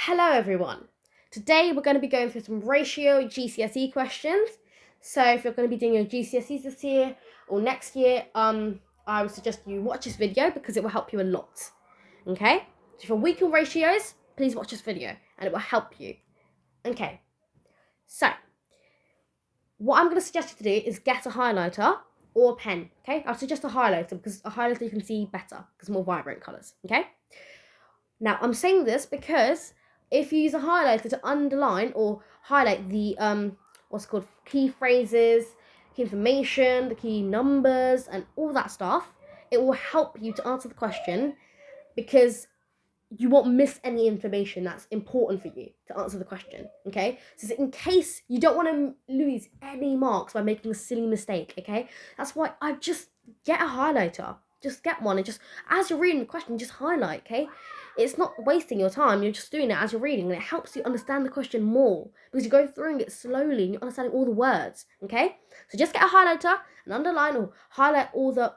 Hello everyone. Today we're going to be going through some ratio GCSE questions. So if you're going to be doing your GCSEs this year or next year, I would suggest you watch this video because it will help you a lot. Okay? So if you're weak in ratios, please watch this video and it will help you. Okay. So what I'm going to suggest you to do is get a highlighter or a pen. Okay? I'll suggest a highlighter because a highlighter you can see better because more vibrant colours. Okay? Now I'm saying this because if you use a highlighter to underline or highlight the what's called key phrases, key information, the key numbers, and all that stuff, it will help you to answer the question because you won't miss any information that's important for you to answer the question. Okay, so in case you don't want to lose any marks by making a silly mistake, okay, that's why I just get a highlighter. Just get one and just as you're reading the question, just highlight. Okay, it's not wasting your time. You're just doing it as you're reading, and it helps you understand the question more because you go through it slowly and you're understanding all the words. Okay, so just get a highlighter and underline or highlight all the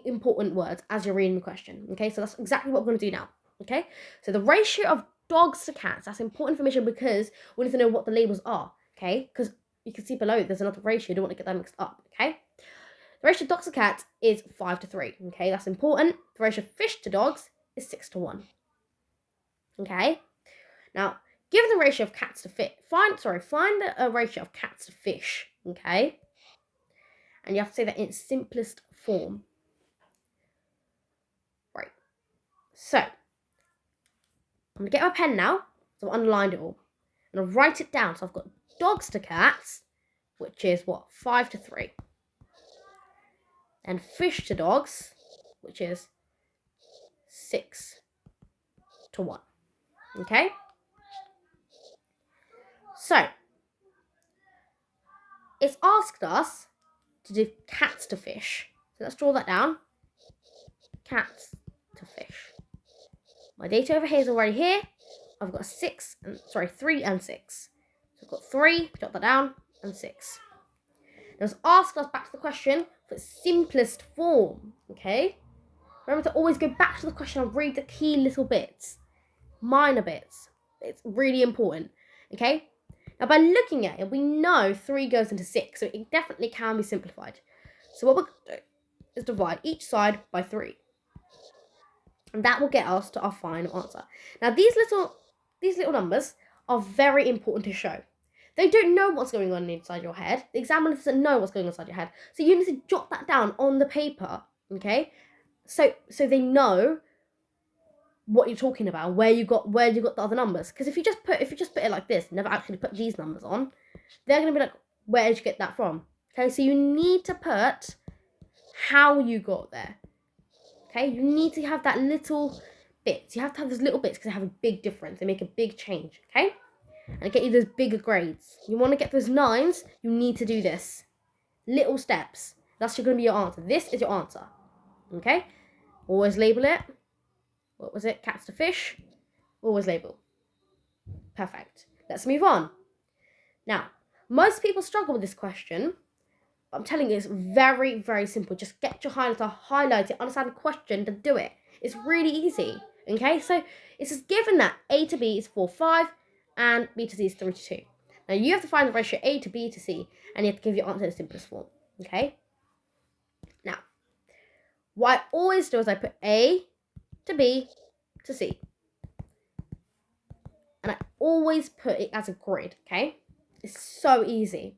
important words as you're reading the question. Okay, so that's exactly what we're going to do now. Okay, so the ratio of dogs to cats, that's important information because we need to know what the labels are. Okay, because you can see below there's another ratio. You don't want to get that mixed up. Okay, the ratio of dogs to cats is 5-3. Okay, that's important. The ratio of fish to dogs is 6-1. Okay, now given the ratio of cats to fish, find the ratio of cats to fish. Okay, and you have to say that in its simplest form. Right, so I'm gonna get my pen now. So I've underlined it all, and I'll write it down. So I've got dogs to cats, which is what, 5-3, and fish to dogs, which is 6-1. Okay, so it's asked us to do cats to fish. So let's draw that down. Cats to fish. My data over here is already here. I've got 3 and 6. So I've got 3, jot that down, and 6. Now it's asked us back to the question for its simplest form. Okay? Remember to always go back to the question and read the key little bits. Minor bits. It's really important. Okay? Now by looking at it, we know 3 goes into 6, so it definitely can be simplified. So what we're going to do is divide each side by 3. And that will get us to our final answer. Now these little numbers are very important to show. They don't know what's going on inside your head. The examiner doesn't know what's going on inside your head. So you need to jot that down on the paper, okay? So they know what you're talking about, where you got the other numbers. Because if you just put it like this, never actually put these numbers on, they're gonna be like, where did you get that from? Okay, so you need to put how you got there. Okay, you need to have that little bits. You have to have those little bits because they have a big difference. They make a big change. Okay, and get you those bigger grades. You want to get those 9s. You need to do this little steps. That's going to be your answer. This is your answer. Okay, always label it. What was it? Cats to fish. Always label. Perfect. Let's move on. Now, most people struggle with this question. I'm telling you, it's very, very simple. Just get your highlighter, highlight it, understand the question, then do it. It's really easy. Okay, so it's just given that A to B is 4-5 and B to C is 3-2. Now you have to find the ratio A to B to C, and you have to give your answer in the simplest form. Okay. Now, what I always do is I put A to B to C, and I always put it as a grid. Okay, it's so easy.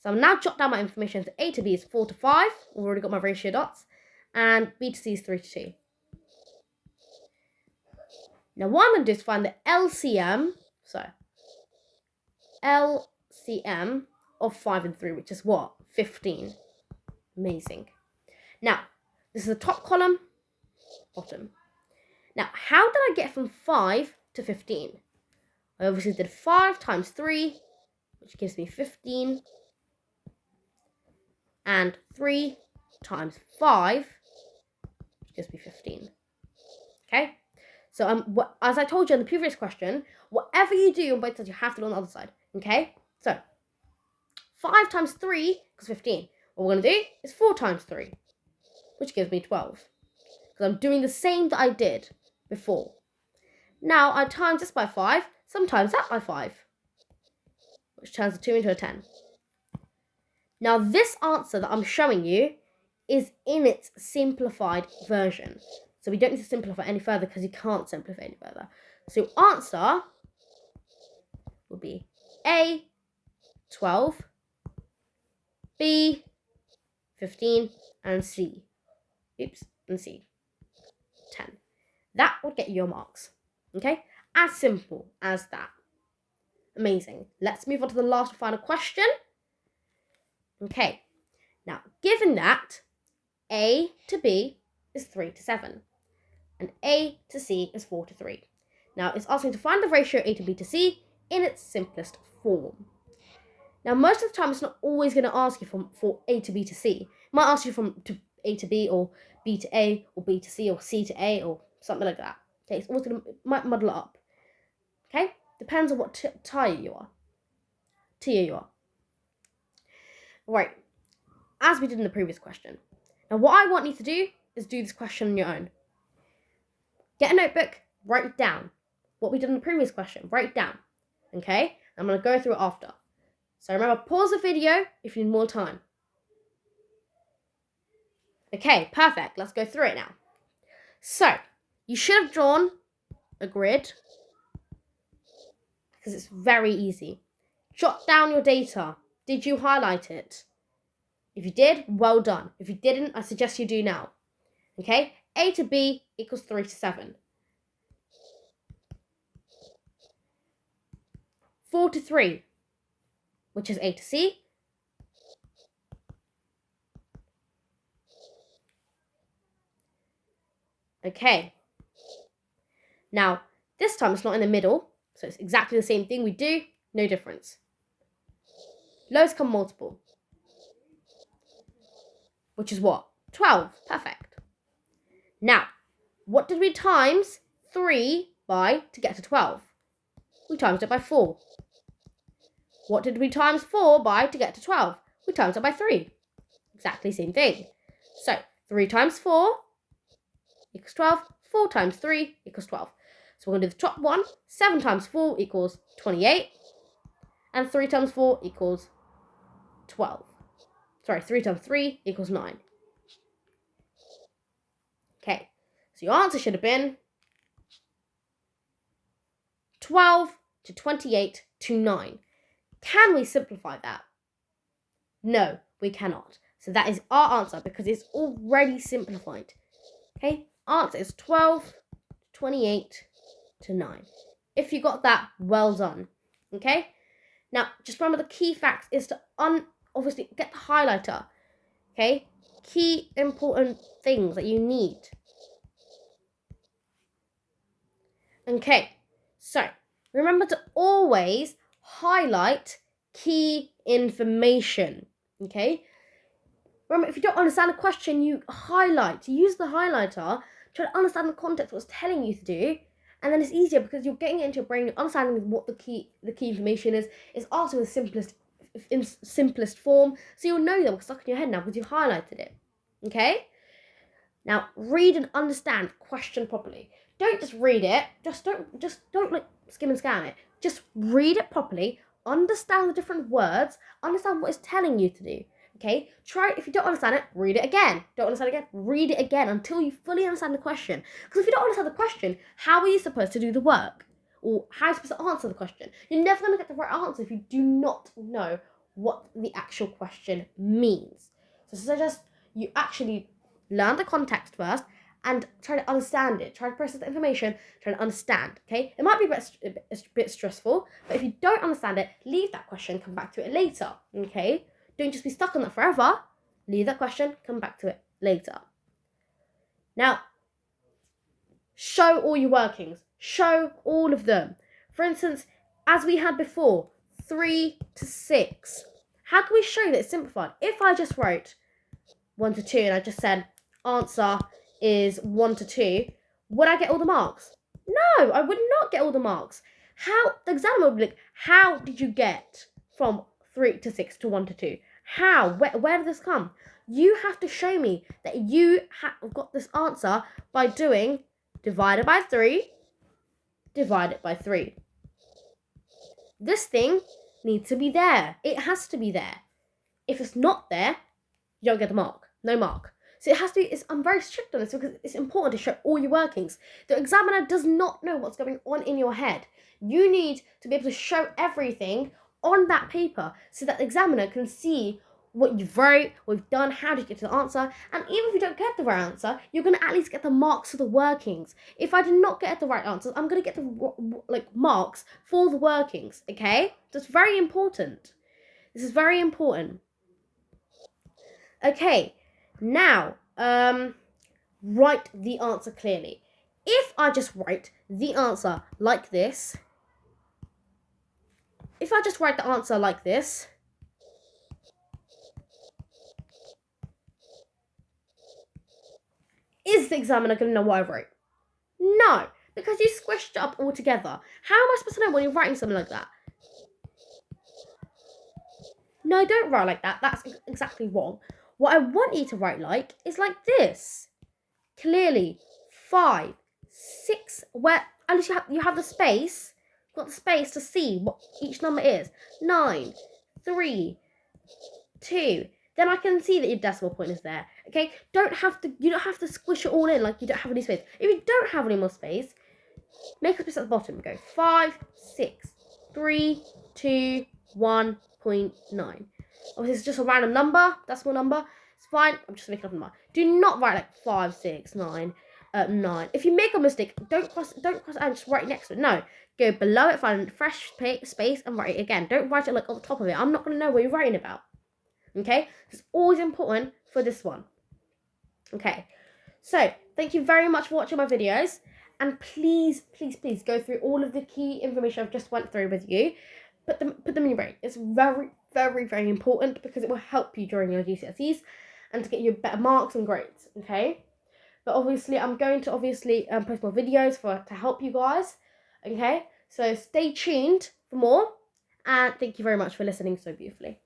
So I'm now jot down my information. So A to B is 4-5. I've already got my ratio dots. And B to C is 3-2. Now what I'm going to do is find the LCM. So LCM of 5 and 3, which is what? 15. Amazing. Now, this is the top column, bottom. Now, how did I get from 5 to 15? I obviously did 5 times 3, which gives me 15. And 3 times 5 gives me 15. Okay? So as I told you in the previous question, whatever you do on both sides, you have to do on the other side. Okay? So 5 times 3 equals 15. What we're going to do is 4 times 3, which gives me 12. Because I'm doing the same that I did before. Now I times this by 5, sometimes that by 5, which turns a 2 into a 10. Now this answer that I'm showing you is in its simplified version. So we don't need to simplify any further because you can't simplify any further. So answer will be A, 12, B, 15, and C. And C, 10. That would get you your marks. Okay? As simple as that. Amazing. Let's move on to the last and final question. Okay. Now, given that A to B is 3 to 7, and A to C is 4 to 3. Now, it's asking to find the ratio A to B to C in its simplest form. Now, most of the time, it's not always going to ask you for A to B to C. It might ask you from to A to B, or B to A, or B to C, or C to A, or something like that. Okay, it's always going to, might muddle it up. Okay, depends on what tier you are. Right, as we did in the previous question. Now, what I want you to do is do this question on your own. Get a notebook, write it down. What we did in the previous question, write it down. Okay, I'm going to go through it after. So remember, pause the video if you need more time. Okay, perfect. Let's go through it now. So, you should have drawn a grid because it's very easy. Jot down your data. Did you highlight it? If you did, well done. If you didn't, I suggest you do now. Okay, A to B equals 3 to 7. 4 to 3, which is A to C. Okay. Now, this time it's not in the middle, so it's exactly the same thing we do, no difference. Lowest common multiple, which is what? 12. Perfect. Now, what did we times 3 by to get to 12? We times it by 4. What did we times 4 by to get to 12? We times it by 3. Exactly the same thing. So, 3 times 4 equals 12. 4 times 3 equals 12. So we're going to do the top one. 7 times 4 equals 28. And 3 times 4 equals 12. Sorry, 3 times 3 equals 9. Okay, so your answer should have been 12 to 28 to 9. Can we simplify that? No, we cannot. So that is our answer because it's already simplified. Okay, answer is 12, 28 to 9. If you got that, well done. Okay, now just remember the key facts is to obviously get the highlighter. Okay, key important things that you need. Okay, so remember to always highlight key information. Okay, remember if you don't understand a question, you highlight. Use the highlighter. Try to understand the context, what it's telling you to do, and then it's easier because you're getting it into your brain, you're understanding what the key information is. It's also in simplest form, so you'll know them stuck in your head now because you highlighted it. Okay? Now read and understand the question properly. Don't just read it. Just don't like skim and scan it. Just read it properly. Understand the different words. Understand what it's telling you to do. Okay? Try, if you don't understand it, read it again. Don't understand it again, read it again until you fully understand the question. Because if you don't understand the question, how are you supposed to do the work? Or how are you supposed to answer the question? You're never going to get the right answer if you do not know what the actual question means. So suggest you actually learn the context first and try to understand it. Try to process the information, try to understand, okay? It might be a bit stressful, but if you don't understand it, leave that question, come back to it later, okay? Don't just be stuck on that forever. Leave that question, come back to it later. Now, show all your workings. Show all of them. For instance, as we had before, 3 to 6. How can we show that it's simplified? If I just wrote 1 to 2 and I just said answer is 1 to 2, would I get all the marks? No, I would not get all the marks. How? The examiner would be like, how did you get from 3 to 6 to 1 to 2? How? Where did this come? You have to show me that you have got this answer by doing divided by 3 divide it by 3. This thing needs to be there. It has to be there. If it's not there, you don't get the mark. No mark. So it has to be, I'm very strict on this because it's important to show all your workings. The examiner does not know what's going on in your head. You need to be able to show everything on that paper so that the examiner can see what you've wrote, what you've done, how did you get to the answer. And even if you don't get the right answer, you're going to at least get the marks for the workings. If I did not get the right answers, I'm going to get the marks for the workings, okay? That's very important. This is very important. Okay, now, write the answer clearly. If I just write the answer like this, is the examiner going to know what I wrote? No, because you squished it up all together. How am I supposed to know when you're writing something like that? No, don't write like that. That's exactly wrong. What I want you to write like is like this. Clearly, 5, 6, where at least you have the space. You've got the space to see what each number is. 9, 3, 2. Then I can see that your decimal point is there. Okay, you don't have to squish it all in like you don't have any space. If you don't have any more space, make a space at the bottom. Go 5, 6, 3, 2, 1.9. Obviously, it's just a random number, decimal number. It's fine. I'm just making up a number. Do not write like 5, 6, 9, 9. If you make a mistake, don't cross and just write it next to it. No, go below it, find a fresh space, and write it again. Don't write it like on the top of it. I'm not going to know what you're writing about. Okay, it's always important for this one. Okay, so thank you very much for watching my videos, and please go through all of the key information I've just went through with you. Put them in your brain. It's very, very, very important because it will help you during your GCSEs and to get you better marks and grades. Okay, but obviously I'm going to post more videos to help you guys. Okay, so stay tuned for more, and thank you very much for listening so beautifully.